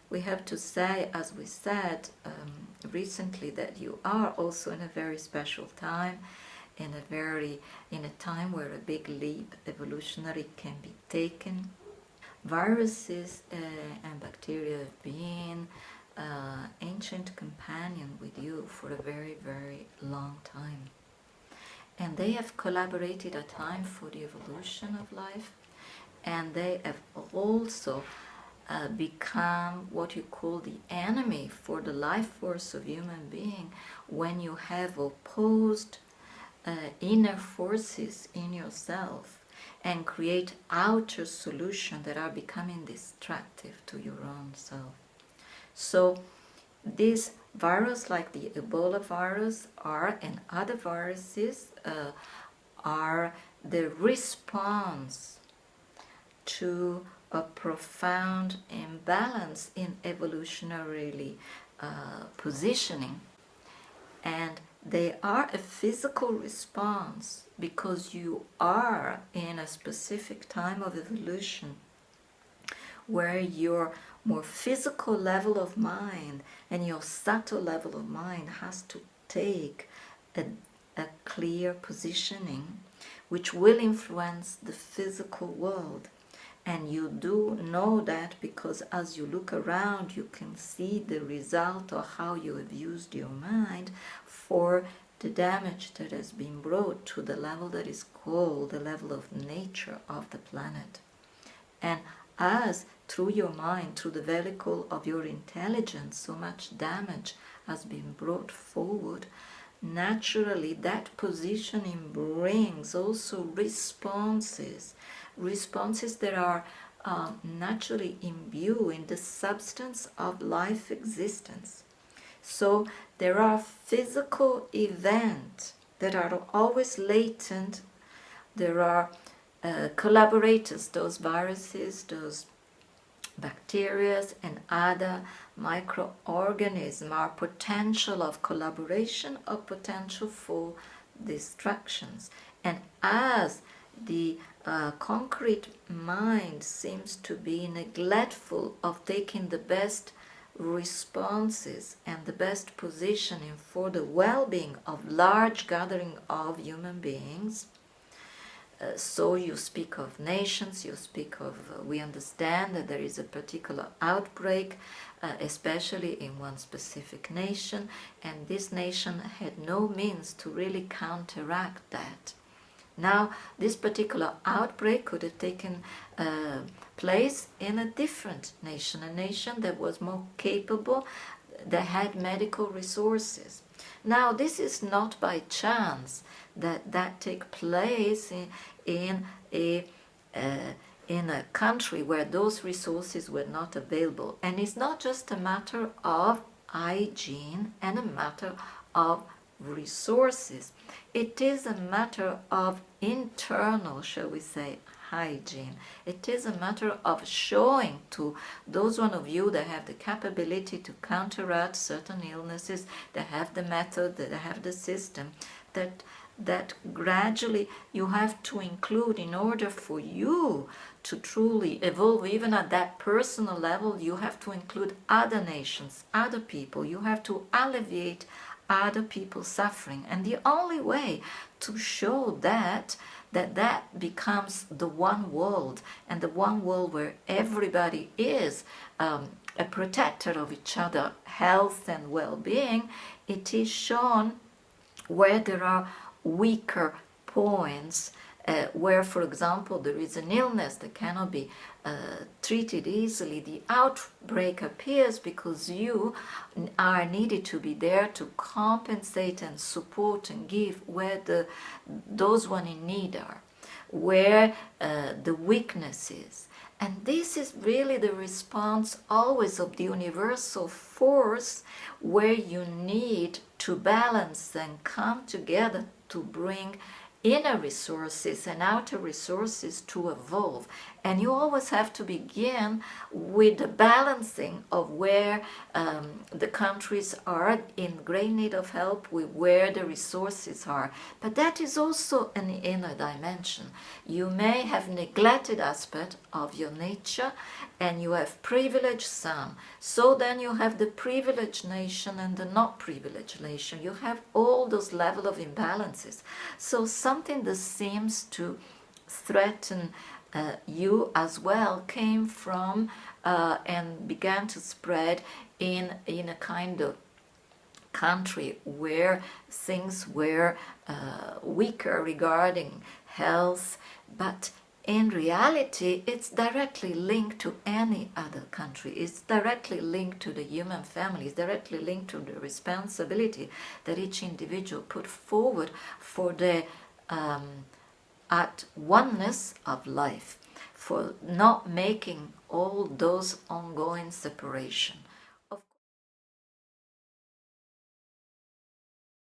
we have to say, as we said recently, that you are also in a very special time, in a time where a big leap evolutionary can be taken. Viruses and bacteria have been ancient companion with you for a very, very long time. And they have collaborated at times for the evolution of life, and they have also become what you call the enemy for the life force of human being when you have opposed inner forces in yourself and create outer solutions that are becoming destructive to your own self. So these viruses like the Ebola virus and other viruses are the response to a profound imbalance in evolutionarily positioning, and they are a physical response because you are in a specific time of evolution where your more physical level of mind and your subtle level of mind has to take a clear positioning which will influence the physical world. And you do know that because as you look around, you can see the result of how you have used your mind for the damage that has been brought to the level that is called the level of nature of the planet. And as through your mind, through the vehicle of your intelligence, so much damage has been brought forward, naturally that positioning brings also responses that are naturally imbued in the substance of life existence. So there are physical events that are always latent. There are collaborators, those viruses, those bacteria and other microorganisms are potential of collaboration or potential for destructions. And as the concrete mind seems to be neglectful of taking the best responses and the best positioning for the well-being of large gathering of human beings, so you speak of nations, you speak of, we understand that there is a particular outbreak, especially in one specific nation, and this nation had no means to really counteract that. Now, this particular outbreak could have taken place in a different nation, a nation that was more capable, that had medical resources. Now, this is not by chance that take place in a country where those resources were not available. And it's not just a matter of hygiene and a matter of resources. It is a matter of internal, shall we say, hygiene. It is a matter of showing to those one of you that have the capability to counteract certain illnesses, that have the method, that have the system, that gradually you have to include in order for you to truly evolve. Even at that personal level, you have to include other nations, other people. You have to alleviate other people's suffering. And the only way to show that becomes the one world, and the one world where everybody is a protector of each other, health and well-being, it is shown where there are weaker points, where, for example, there is an illness that cannot be treated easily. The outbreak appears because you are needed to be there to compensate and support and give where those one in need are, where the weakness is. And this is really the response always of the universal force, where you need to balance and come together to bring inner resources and outer resources to evolve. And you always have to begin with the balancing of where the countries are in great need of help, with where the resources are. But that is also an inner dimension. You may have neglected aspect of your nature, and you have privileged some. So then you have the privileged nation and the not privileged nation. You have all those level of imbalances. So something that seems to threaten you as well came from and began to spread in a kind of country where things were weaker regarding health, but in reality it's directly linked to any other country. It's directly linked to the human family. It's directly linked to the responsibility that each individual put forward for the at oneness of life, for not making all those ongoing separation.